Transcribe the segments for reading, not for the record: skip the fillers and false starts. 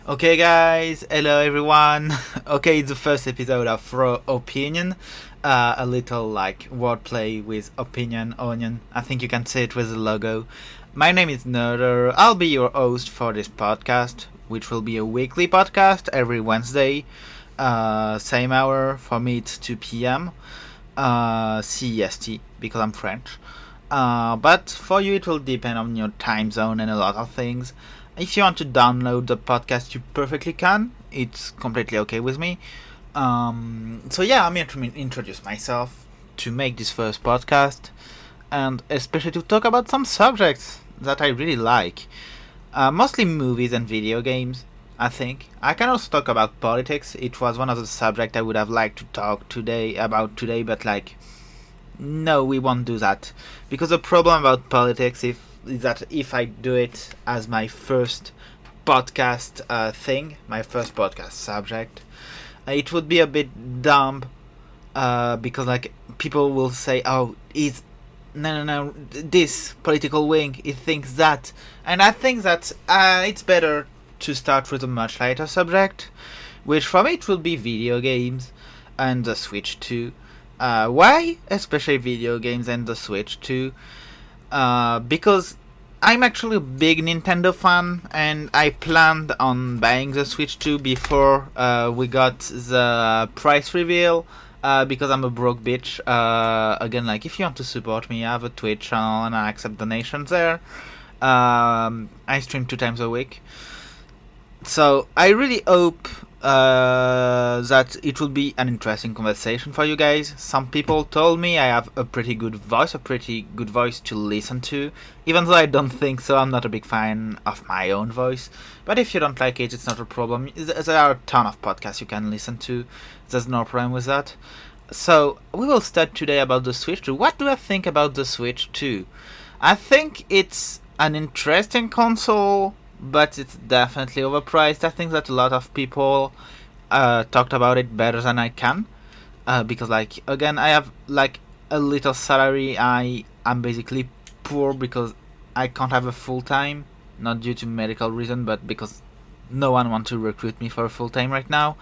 Okay, guys, hello everyone. Okay, it's the first episode of Raw Opinion. A little like wordplay with opinion, onion. I think you can say it with the logo. My name is Nerder. I'll be your host for this podcast, which will be a weekly podcast every Wednesday. Same hour, for me it's 2 p.m. CEST, because I'm French. But for you, it will depend on your time zone and a lot of things. If you want to download the podcast, you perfectly can. It's completely okay with me. So yeah, I'm here to introduce myself, to make this first podcast, and especially to talk about some subjects that I really like. Mostly movies and video games, I think. I can also talk about politics. It was one of the subjects I would have liked to talk today, but no, we won't do that. Because the problem about politics is that if I do it as my first podcast my first podcast subject, it would be a bit dumb. Because people will say, "Oh, no, this political wing, it thinks that," and I think that it's better to start with a much lighter subject, which for me it will be video games and the Switch 2. Why? Especially video games and the Switch 2. Because I'm actually a big Nintendo fan, and I planned on buying the Switch 2 before we got the price reveal. Because I'm a broke bitch. Again, if you want to support me, I have a Twitch channel and I accept donations there. I stream 2 times a week. So I really hope that it will be an interesting conversation for you guys. Some people told me I have a pretty good voice to listen to. Even though I don't think so, I'm not a big fan of my own voice. But if you don't like it, it's not a problem. There are a ton of podcasts you can listen to. There's no problem with that. So we will start today about the Switch 2. What do I think about the Switch 2? I think it's an interesting console, but it's definitely overpriced. I think that a lot of people talked about it better than I can, because again, I have a little salary. I'm basically poor because I can't have a full time, not due to medical reason, but because no one wants to recruit me for a full time right now.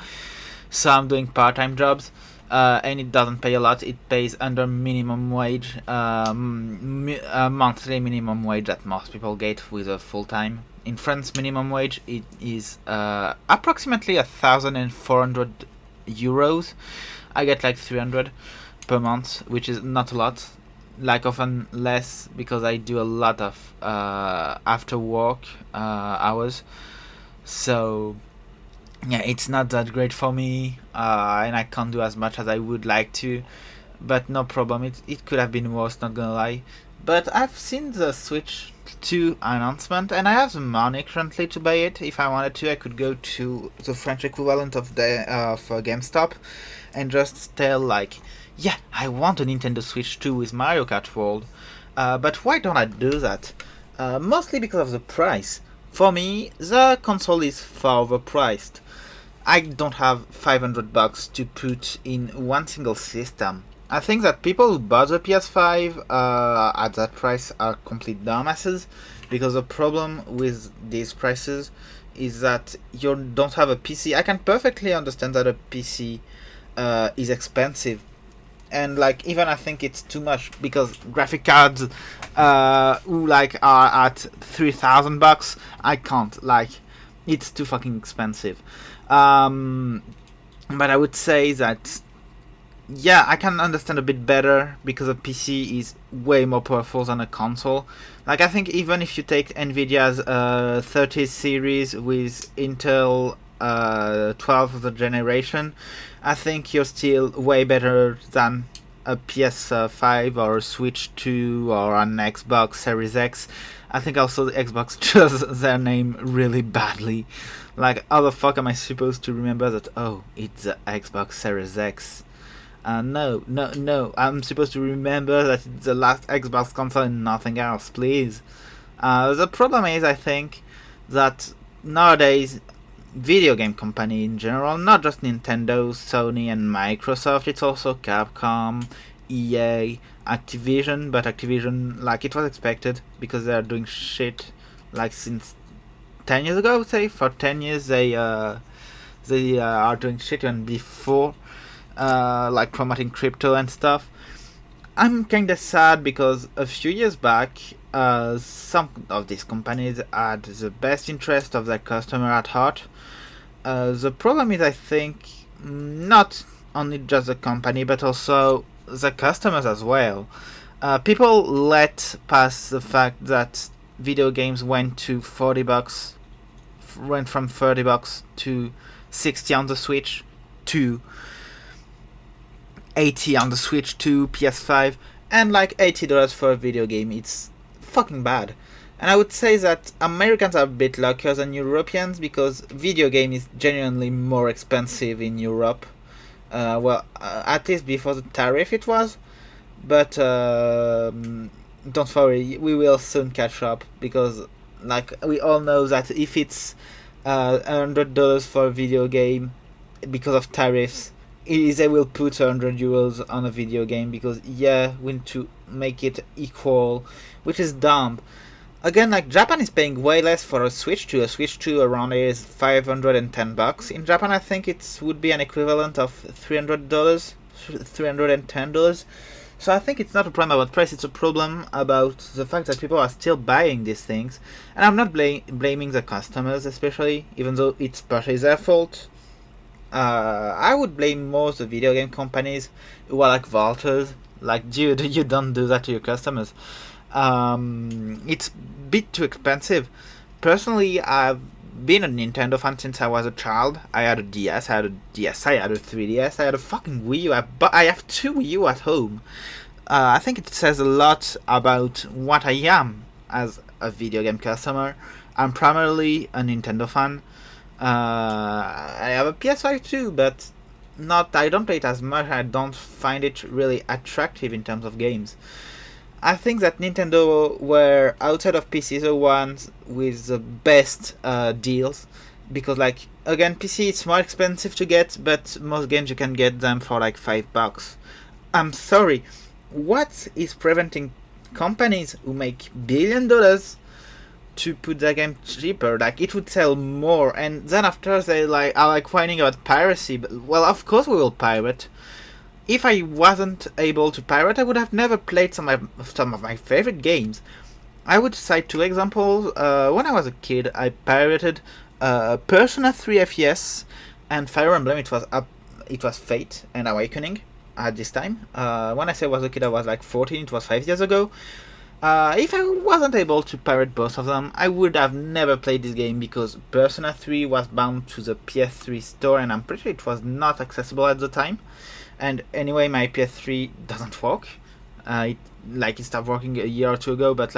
So I'm doing part time jobs. And it doesn't pay a lot. It pays under minimum wage, monthly minimum wage that most people get with a full time. In France, minimum wage it is approximately 1,400 euros. I get 300 per month, which is not a lot. Often less because I do a lot of after work hours. So yeah, it's not that great for me, and I can't do as much as I would like to, but no problem. It could have been worse, not gonna lie. But I've seen the Switch 2 announcement, and I have the money currently to buy it. If I wanted to, I could go to the French equivalent of GameStop and just tell yeah, I want a Nintendo Switch 2 with Mario Kart World. But why don't I do that? Mostly because of the price. For me, the console is far overpriced. I don't have $500 to put in one single system. I think that people who bought the PS5 at that price are complete dumbasses, because the problem with these prices is that you don't have a PC. I can perfectly understand that a PC is expensive, and even I think it's too much, because graphic cards who are at $3,000, I can't. It's too fucking expensive. But I would say that, yeah, I can understand a bit better because a PC is way more powerful than a console. I think even if you take Nvidia's 30 series with Intel 12th generation, I think you're still way better than a PS5 or a Switch 2 or an Xbox Series X. I think also the Xbox chose their name really badly. How the fuck am I supposed to remember that? Oh, it's the Xbox Series X. No. I'm supposed to remember that it's the last Xbox console and nothing else, please. The problem is, I think, that nowadays, video game company in general, not just Nintendo, Sony, and Microsoft, it's also Capcom, EA, Activision, but Activision, it was expected, because they are doing shit, since 10 years ago, I would say. For 10 years, they are doing shit even before, like promoting crypto and stuff. I'm kind of sad because a few years back, some of these companies had the best interest of their customer at heart. The problem is, I think, not only just the company, but also the customers as well. People let pass the fact that video games went from $30 to 60 on the Switch to 80 on the Switch to PS5, and like $80 for a video game. It's fucking bad. And I would say that Americans are a bit luckier than Europeans because video game is genuinely more expensive in Europe. At least before the tariff it was. But don't worry, we will soon catch up because, like, we all know that if it's $100 for a video game because of tariffs, they will put €100 on a video game because we need to make it equal, which is dumb. Again, like, Japan is paying way less for a Switch 2. A Switch 2 around here is $510. In Japan, I think it would be an equivalent of $300, $310. So I think it's not a problem about price, it's a problem about the fact that people are still buying these things. And I'm not blaming the customers especially, even though it's partially their fault. I would blame most the video game companies who are like vaulters. Like, dude, you don't do that to your customers. It's a bit too expensive. Personally, I've been a Nintendo fan since I was a child. I had a DS, I had a DSi, I had a 3DS, I had a fucking Wii U, but I have two Wii U at home. I think it says a lot about what I am as a video game customer. I'm primarily a Nintendo fan. I have a PS5 too, but I don't play it as much. I don't find it really attractive in terms of games. I think that Nintendo were, outside of PC, the ones with the best deals, because, like, again, PC it's more expensive to get, but most games you can get them for like $5. I'm sorry, what is preventing companies who make $1 billion to put their game cheaper? Like, it would sell more, and then after they are like whining about piracy. But, well, of course we will pirate. If I wasn't able to pirate, I would have never played some of my favorite games. I would cite two examples. When I was a kid, I pirated Persona 3 FES and Fire Emblem. It was Fate and Awakening at this time. When I say I was a kid, I was like 14. It was 5 years ago. If I wasn't able to pirate both of them, I would have never played this game because Persona 3 was bound to the PS3 store, and I'm pretty sure it was not accessible at the time. And anyway, my PS3 doesn't work. It stopped working a year or two ago, but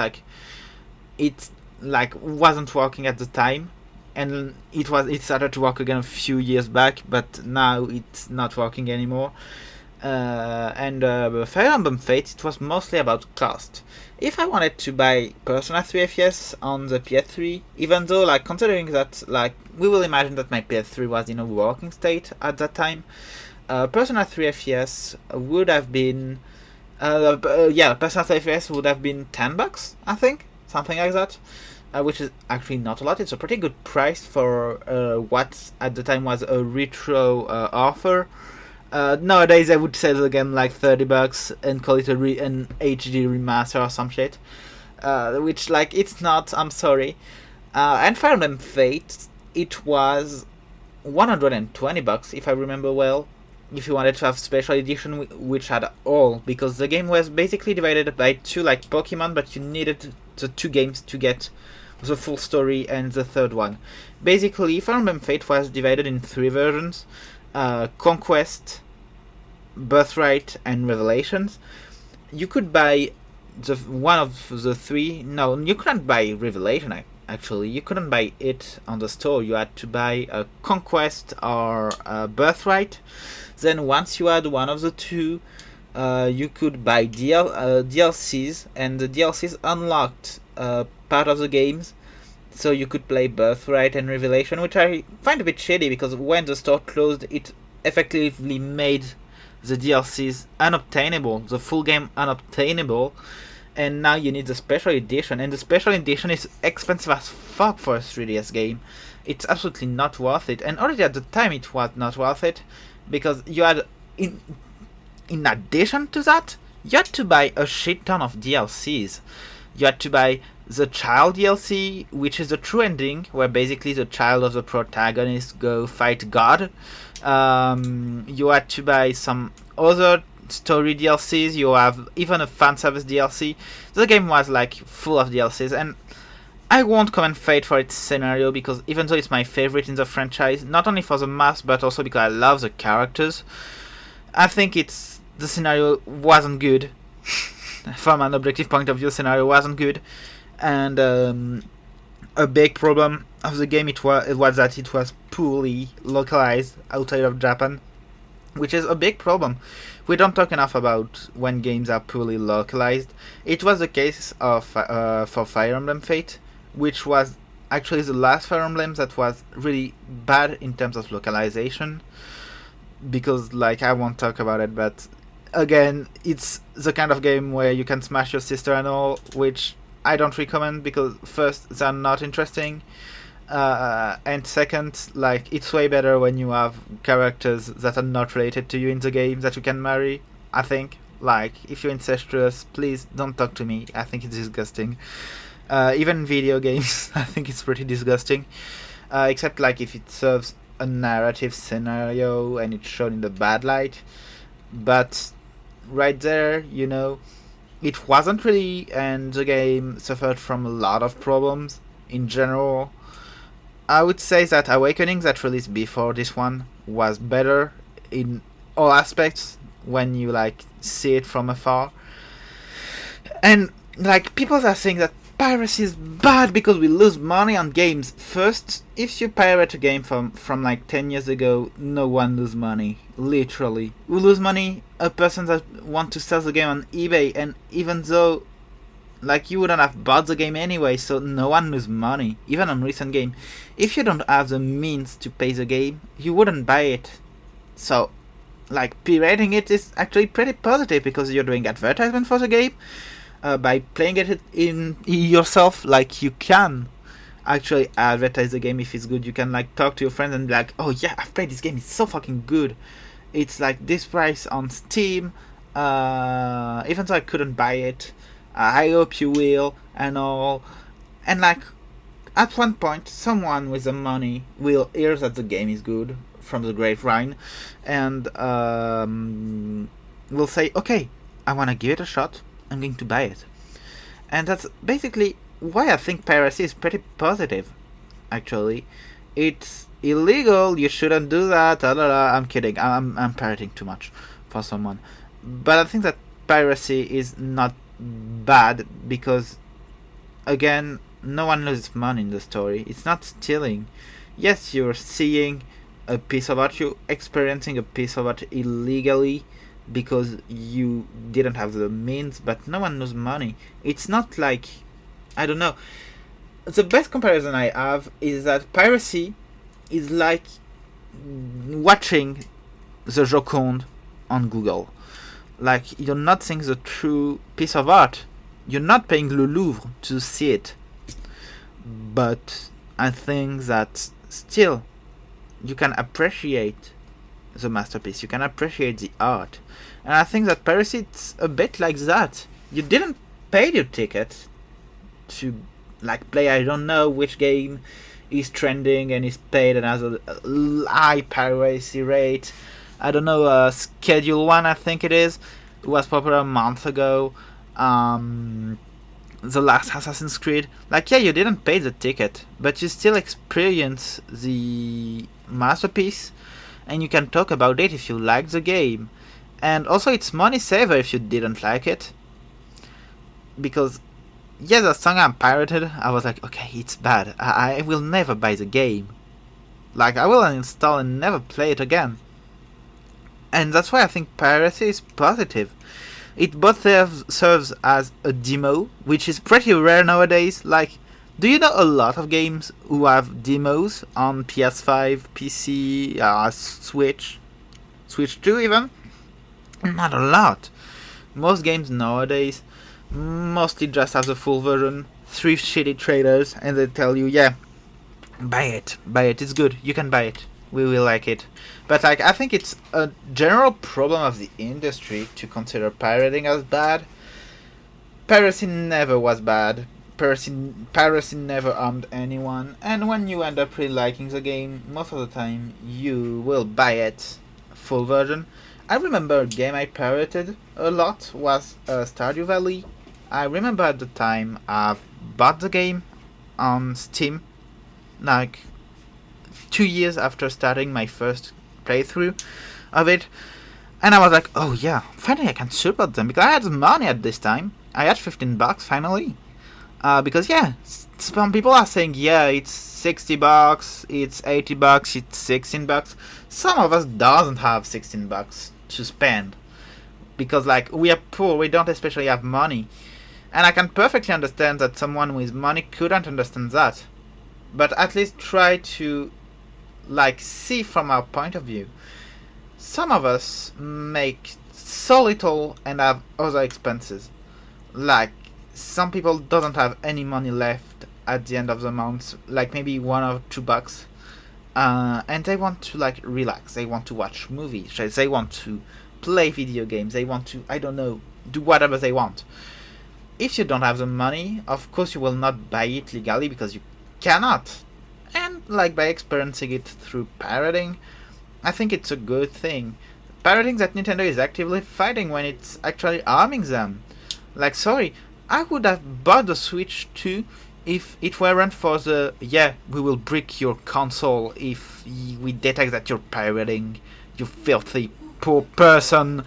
it wasn't working at the time, and it started to work again a few years back, but now it's not working anymore. And Fire Emblem Fate, it was mostly about cost. If I wanted to buy Persona 3 FES on the PS3, even though, considering that, we will imagine that my PS3 was in a working state at that time, Persona 3 FES would have been, Persona 3 FES would have been $10, I think, something like that, which is actually not a lot. It's a pretty good price for what at the time was a retro offer. Nowadays I would sell it again like $30 and call it an HD remaster or some shit, which it's not. I'm sorry. And Fire Emblem Fate, it was $120 if I remember well. If you wanted to have special edition which had all, because the game was basically divided by two, like Pokemon, but you needed the two games to get the full story and the third one. Basically, Fire Emblem Fate was divided in three versions: Conquest, Birthright, and Revelations. You could buy one of the three. No, you couldn't buy Revelation. Actually, you couldn't buy it on the store. You had to buy a Conquest or a Birthright. Then once you had one of the two, you could buy DLCs, and the DLCs unlocked part of the games, so you could play Birthright and Revelation, which I find a bit shady because when the store closed, it effectively made the DLCs unobtainable, the full game unobtainable, and now you need the special edition, and the special edition is expensive as fuck for a 3DS game. It's absolutely not worth it, and already at the time it was not worth it, because you had, in addition to that, you had to buy a shit ton of DLCs. You had to buy the child DLC, which is the true ending, where basically the child of the protagonist go fight God. You had to buy some other story DLCs. You have even a fan service DLC. The game was like full of DLCs, and I won't comment Fate for its scenario, because even though it's my favorite in the franchise, not only for the maps but also because I love the characters, I think the scenario wasn't good. From an objective point of view, scenario wasn't good, and a big problem of the game it was that it was poorly localized outside of Japan, which is a big problem. We don't talk enough about when games are poorly localized. It was the case of for Fire Emblem Fate, which was actually the last Fire Emblem that was really bad in terms of localization, because like I won't talk about it, but again, it's the kind of game where you can smash your sister and all, which I don't recommend, because first, they're not interesting, and second, like, it's way better when you have characters that are not related to you in the game that you can marry, I think. Like, if you're incestuous, please don't talk to me. I think it's disgusting. Even video games, I think it's pretty disgusting. Except, like, if it serves a narrative scenario and it's shown in the bad light. But right there, it wasn't really, and the game suffered from a lot of problems in general. I would say that Awakening, that released before this one, was better in all aspects when you like see it from afar. And like, people are saying that piracy is bad because we lose money on games. First, if you pirate a game from like 10 years ago, no one lose money. Literally. We lose money a person that want to sell the game on eBay, and even though like you wouldn't have bought the game anyway, so no one lose money. Even on recent game. If you don't have the means to pay the game, you wouldn't buy it. So like, pirating it is actually pretty positive, because you're doing advertisement for the game. By playing it in yourself, like, you can actually advertise the game if it's good. You can like talk to your friends and be like, oh yeah, I've played this game, it's so fucking good, it's like this price on Steam, even though I couldn't buy it, I hope you will, and all. And like, at one point, someone with the money will hear that the game is good from the grapevine, and will say, okay, I want to give it a shot, I'm going to buy it. And that's basically why I think piracy is pretty positive, actually. It's illegal, you shouldn't do that, I'm kidding, I'm pirating too much for someone. But I think that piracy is not bad, because, again, no one loses money in the story. It's not stealing. Yes, you're seeing a piece of art, you're experiencing a piece of art illegally, because you didn't have the means, but no one loses money. It's not like, I don't know. The best comparison I have is that piracy is like watching the Joconde on Google. Like, you're not seeing the true piece of art. You're not paying Le Louvre to see it. But I think that still, you can appreciate the masterpiece. You can appreciate the art. And I think that piracy is a bit like that. You didn't pay your ticket to like play, I don't know which game is trending and is paid and has a high piracy rate. I don't know, Schedule 1 I think it is. It was popular a month ago. The last Assassin's Creed. Like, yeah, you didn't pay the ticket, but you still experience the masterpiece, and you can talk about it if you like the game. And also, it's money saver if you didn't like it. Because, yeah, the song I pirated, I was like, okay, it's bad. I will never buy the game. Like, I will uninstall and never play it again. And that's why I think piracy is positive. It both serves as a demo, which is pretty rare nowadays. Like, do you know a lot of games who have demos on PS5, PC, Switch 2 even? Not a lot. Most games nowadays mostly just have the full version. 3 shitty traders, and they tell you, yeah, buy it, it's good, you can buy it, we will like it. But like, I think it's a general problem of the industry to consider pirating as bad. Piracy never was bad. Piracy never harmed anyone, and when you end up really liking the game, most of the time you will buy it full version. I remember a game I pirated a lot was Stardew Valley. I remember at the time I bought the game on Steam, like 2 years after starting my first playthrough of it, and I was like, oh yeah, finally I can support them because I had money at this time. I had $15 finally. Because yeah, some people are saying yeah, it's $60, it's $80, it's $16. Some of us doesn't have $16 to spend because like we are poor, we don't especially have money, and I can perfectly understand that someone with money couldn't understand that. But at least try to like see from our point of view. Some of us make so little and have other expenses. Like some people doesn't have any money left at the end of the month, like maybe $1 or $2, and they want to like relax. They want to watch movies. They want to play video games. They want to, I don't know, do whatever they want. If you don't have the money, of course you will not buy it legally because you cannot. And like by experiencing it through pirating, I think it's a good thing. Pirating that Nintendo is actively fighting when it's actually harming them. Like, sorry, I would have bought the Switch too if it weren't for the, yeah, we will brick your console if we detect that you're pirating, you filthy poor person,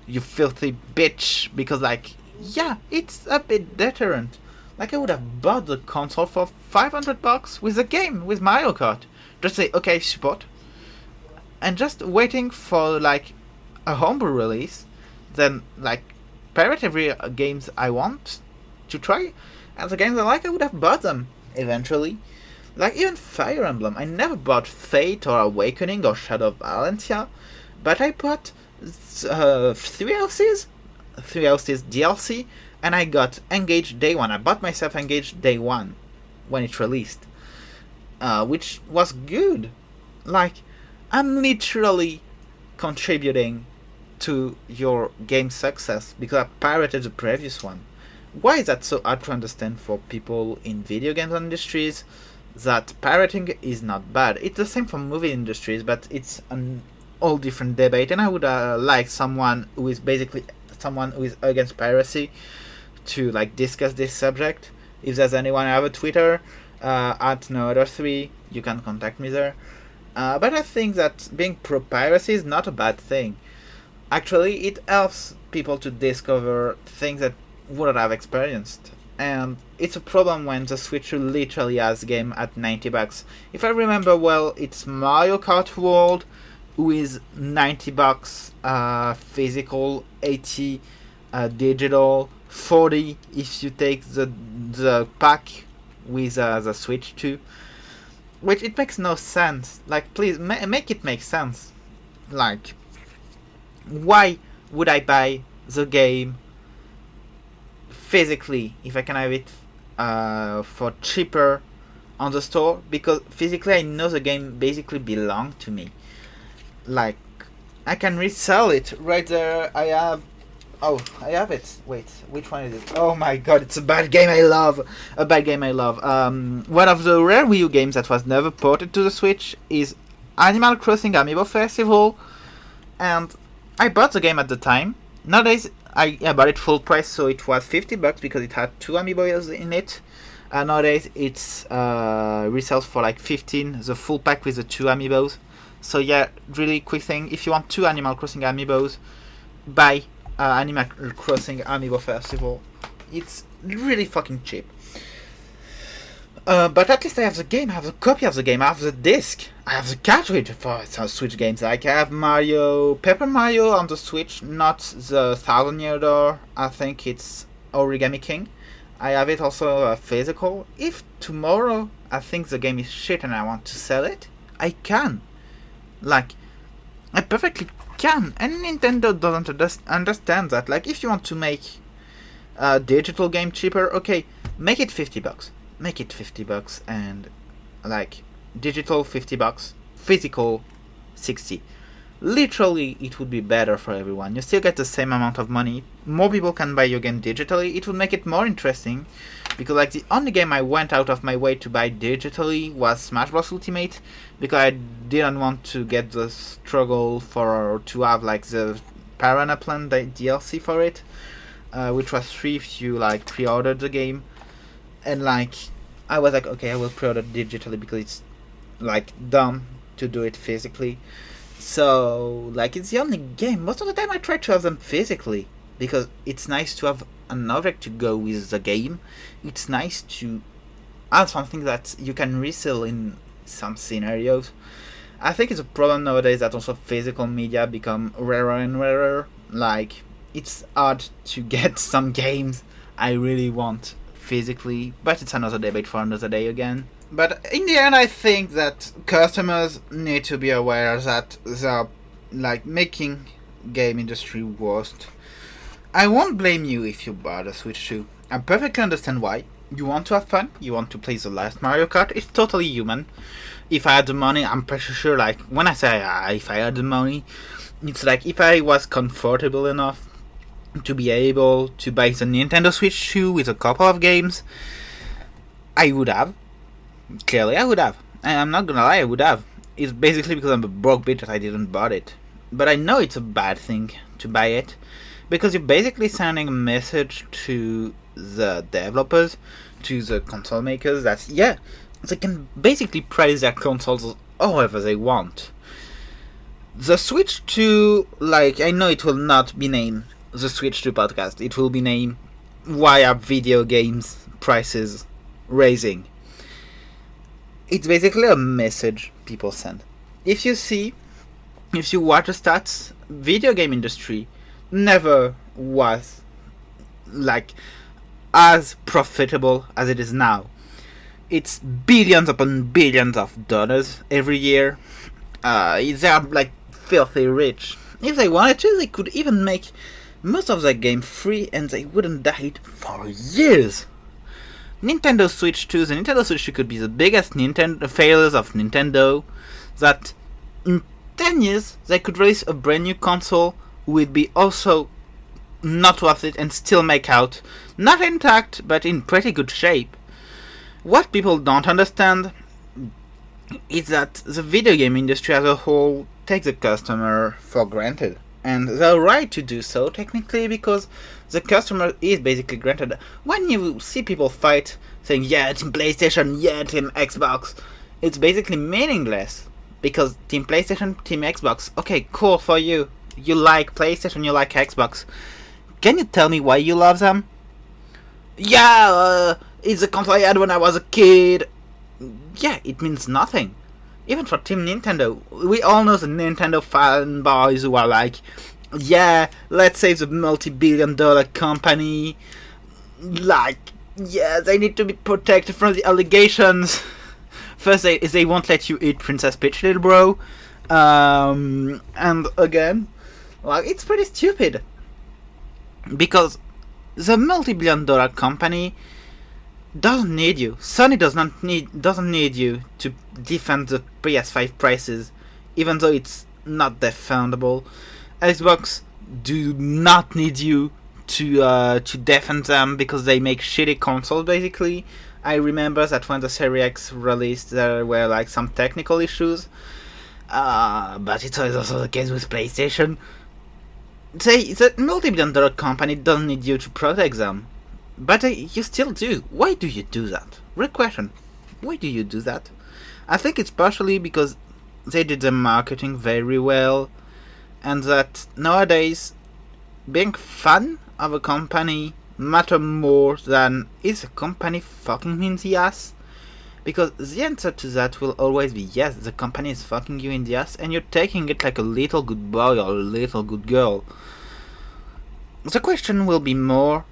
you filthy bitch, because, like, yeah, it's a bit deterrent. Like, I would have bought the console for $500 with a game, with Mario Kart. Just say, okay, support. And just waiting for, like, a homebrew release, then, like, pirate every games I want to try, and the games I like, I would have bought them eventually. Like even Fire Emblem, I never bought Fate or Awakening or Shadow of Valentia, but I bought 3 LCs, 3 LCs DLC, and I got Engaged day one. I bought myself Engaged day one when it released, which was good. Like I'm literally contributing to your game's success because I pirated the previous one. Why is that so hard to understand for people in video games industries? That pirating is not bad. It's the same for movie industries, but it's an all different debate. And I would like someone who is against piracy to like discuss this subject. If there's anyone, I have a Twitter at NoOther3. You can contact me there. But I think that being pro piracy is not a bad thing. Actually, it helps people to discover things that wouldn't have experienced. And it's a problem when the Switch literally has game at $90. If I remember well, it's Mario Kart World, who is $90 physical, 80 digital, 40 if you take the pack with the Switch too. Which it makes no sense. Like, please make it make sense. Like, why would I buy the game physically if I can have it for cheaper on the store? Because physically I know the game basically belongs to me. Like, I can resell it right there. I have it. Wait, which one is it? Oh my god, it's a bad game I love. One of the rare Wii U games that was never ported to the Switch is Animal Crossing Amiibo Festival, and I bought the game at the time. Nowadays, I bought it full price, so it was $50 because it had 2 amiibos in it. Nowadays, it's resells for like 15, the full pack with the 2 amiibos. So yeah, really quick thing, if you want 2 Animal Crossing amiibos, buy Animal Crossing Amiibo Festival. It's really fucking cheap. But at least I have the game, I have the copy of the game, I have the disc, I have the cartridge for some Switch games. Like I have Paper Mario on the Switch, not the Thousand Year Door. I think it's Origami King. I have it also physical. If tomorrow I think the game is shit and I want to sell it, I can. Like, I perfectly can. And Nintendo doesn't understand that. Like, if you want to make digital game cheaper. Okay, make it $50. Make it $50 and like digital $50, physical 60. Literally, it would be better for everyone. You still get the same amount of money. More people can buy your game digitally. It would make it more interesting. Because like the only game I went out of my way to buy digitally was Smash Bros Ultimate, because I didn't want to get the struggle for to have like the Piranha Plant DLC for it, which was free if you like pre-ordered the game. And like I was like, okay, I will pre-order digitally because it's like dumb to do it physically. So like it's the only game. Most of the time I try to have them physically because it's nice to have an object to go with the game. It's nice to have something that you can resell in some scenarios. I think it's a problem nowadays that also physical media become rarer and rarer. Like it's hard to get some games I really want physically, but it's another debate for another day again. But in the end, I think that customers need to be aware that they're like making game industry worst. I won't blame you if you bought a Switch 2. I perfectly understand why. You want to have fun, you want to play the last Mario Kart, it's totally human. If I had the money, I'm pretty sure, like, when I say if I had the money, it's like if I was comfortable enough to be able to buy the Nintendo Switch 2 with a couple of games, I would have. Clearly, I would have. I'm not gonna lie, I would have. It's basically because I'm a broke bitch that I didn't buy it. But I know it's a bad thing to buy it, because you're basically sending a message to the developers, to the console makers, that yeah, they can basically price their consoles however they want. The Switch 2, like, I know it will not be named the Switch 2 podcast. It will be named Why Are Video Games Prices Raising? It's basically a message people send. If you watch the stats, video game industry never was like as profitable as it is now. It's billions upon billions of dollars every year. They are like filthy rich. If they wanted to, they could even make most of their game free and they wouldn't die for years. Nintendo Switch 2, the Nintendo Switch 2 could be the biggest Nintendo failures of Nintendo, that in 10 years they could release a brand new console would be also not worth it and still make out, not intact, but in pretty good shape. What people don't understand is that the video game industry as a whole takes the customer for granted. And they're right to do so, technically, because the customer is basically granted. When you see people fight, saying, yeah, Team PlayStation, yeah, Team Xbox, it's basically meaningless. Because Team PlayStation, Team Xbox, okay, cool for you. You like PlayStation, you like Xbox. Can you tell me why you love them? Yeah, it's a console I had when I was a kid. Yeah, it means nothing. Even for Team Nintendo, we all know the Nintendo fanboys who are like, yeah, let's save the multi-billion-dollar company. Like, yeah, they need to be protected from the allegations. First, they won't let you eat Princess Peach, little bro. And again, like, it's pretty stupid. Because the multi-billion-dollar company doesn't need you. Sony doesn't need you to defend the PS5 prices, even though it's not defendable. Xbox do not need you to defend them because they make shitty consoles. Basically, I remember that when the Series X released, there were like some technical issues, but it's also the case with PlayStation. The multi-billion-dollar company doesn't need you to protect them. But you still do. Why do you do that? Real question. Why do you do that? I think it's partially because they did the marketing very well, and that nowadays being fan of a company matter more than is a company fucking me in the ass. Because the answer to that will always be yes, the company is fucking you in the ass and you're taking it like a little good boy or a little good girl. The question will be more,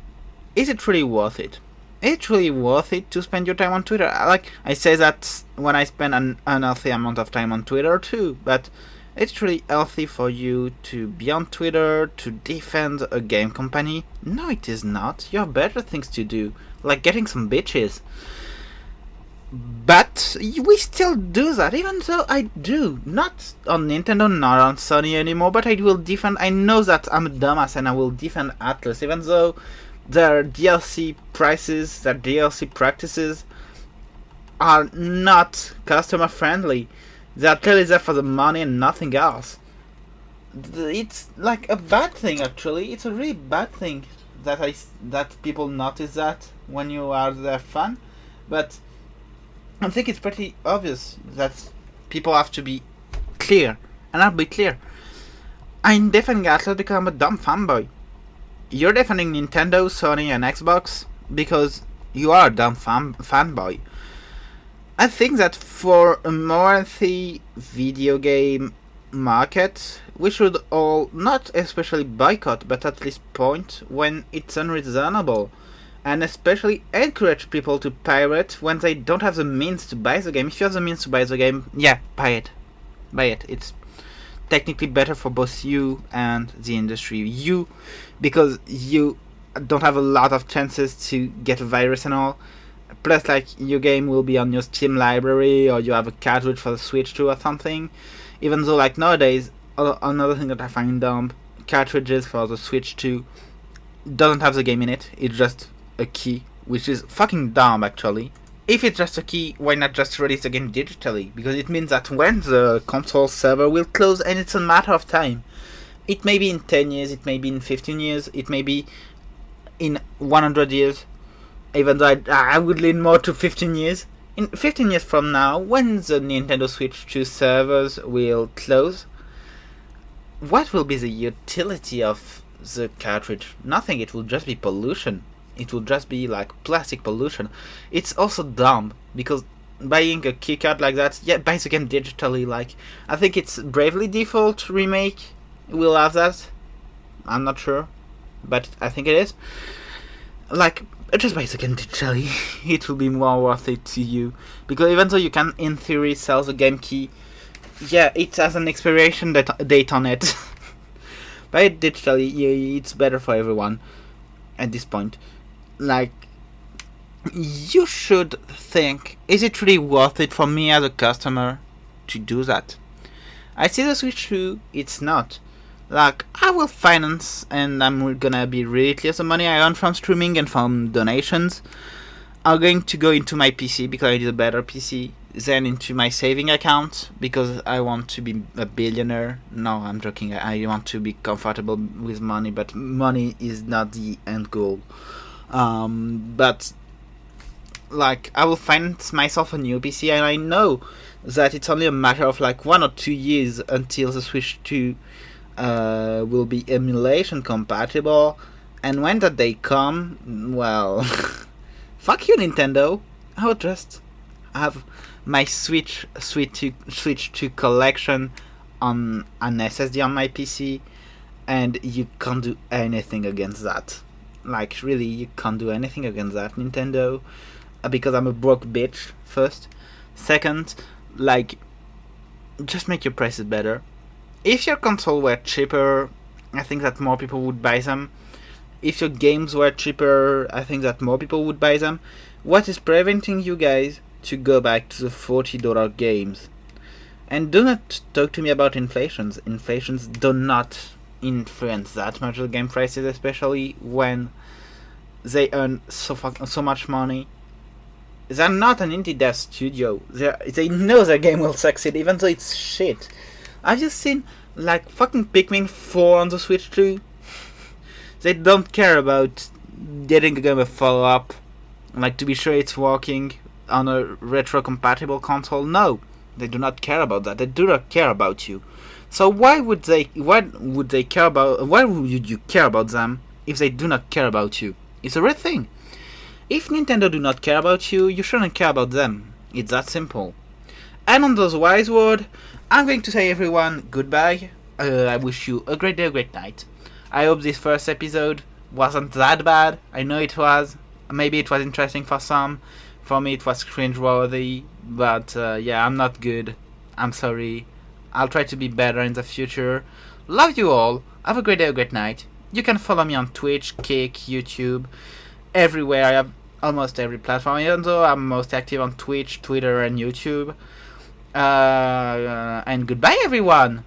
is it really worth it? Is it really worth it to spend your time on Twitter? Like, I say that when I spend an unhealthy amount of time on Twitter too, but It's really healthy for you to be on Twitter to defend a game company. No, it is not. You have better things to do, like getting some bitches. But we still do that, even though I do. Not on Nintendo, not on Sony anymore, but I will defend. I know that I'm a dumbass and I will defend Atlas, even though their DLC prices, their DLC practices are not customer friendly. They are clearly there for the money and nothing else. It's like a bad thing, actually. It's a really bad thing that people notice that when you are their fan, but I think it's pretty obvious that people have to be clear, and I'll be clear. I'm defending Atlas because I'm a dumb fanboy. You're defending Nintendo, Sony, and Xbox because you are a dumb fanboy. I think that for a more healthy video game market, we should all not especially boycott, but at least point when it's unreasonable, and especially encourage people to pirate when they don't have the means to buy the game. If you have the means to buy the game, yeah, buy it. Buy it. It's technically better for both you and the industry. You, because you don't have a lot of chances to get a virus and all. Plus, like, your game will be on your Steam library, or you have a cartridge for the Switch 2 or something. Even though, like, nowadays, another thing that I find dumb, cartridges for the Switch 2 doesn't have the game in it. It's just a key, which is fucking dumb, actually. If it's just a key, why not just release the game digitally? Because it means that when the console server will close, and it's a matter of time. It may be in 10 years, it may be in 15 years, it may be in 100 years. Even though I would lean more to 15 years. In 15 years from now, when the Nintendo Switch 2 servers will close, what will be the utility of the cartridge? Nothing, it will just be pollution. It will just be like plastic pollution. It's also dumb, because buying a keycard like that, yeah, buy the game digitally. Like, I think it's Bravely Default Remake will have that. I'm not sure, but I think it is. Like, just buy the game digitally. It will be more worth it to you, because even though you can, in theory, sell the game key, yeah, it has an expiration date on it. Buy it digitally. It's better for everyone at this point. Like, you should think, is it really worth it for me as a customer to do that? I see the Switch 2, it's not. Like, I will finance, and I'm gonna be really clear, the money I earn from streaming and from donations are going to go into my PC, because I need a better PC, then into my saving account, because I want to be a billionaire. No, I'm joking, I want to be comfortable with money, but money is not the end goal. But, like, I will finance myself a new PC, and I know that it's only a matter of, like, 1 or 2 years until the Switch 2 will be emulation compatible, and when that day come, well, fuck you, Nintendo. I will just have my Switch 2 collection on an SSD on my PC, and you can't do anything against that. Like, really, you can't do anything against that, Nintendo, because I'm a broke bitch, first. Second, like, just make your prices better. If your console were cheaper, I think that more people would buy them. If your games were cheaper, I think that more people would buy them. What is preventing you guys to go back to the $40 games? And do not talk to me about inflations. Inflations do not influence that much the game prices, especially when they earn so much money. They're not an indie dev studio. They know their game will succeed, even though it's shit. I've just seen, like, fucking Pikmin 4 on the Switch 2. They don't care about getting a game a follow-up, like, to be sure it's working on a retro-compatible console. No, they do not care about that. They do not care about you. So why would you care about them if they do not care about you? It's a real thing. If Nintendo do not care about you, you shouldn't care about them. It's that simple. And on those wise words, I'm going to say, everyone, goodbye. I wish you a great day, a great night. I hope this first episode wasn't that bad. I know it was. Maybe it was interesting for some. For me, it was cringe-worthy. But yeah, I'm not good. I'm sorry. I'll try to be better in the future. Love you all. Have a great day, a great night. You can follow me on Twitch, Kick, YouTube, everywhere. I have almost every platform, even though I'm most active on Twitch, Twitter, and YouTube. And goodbye, everyone.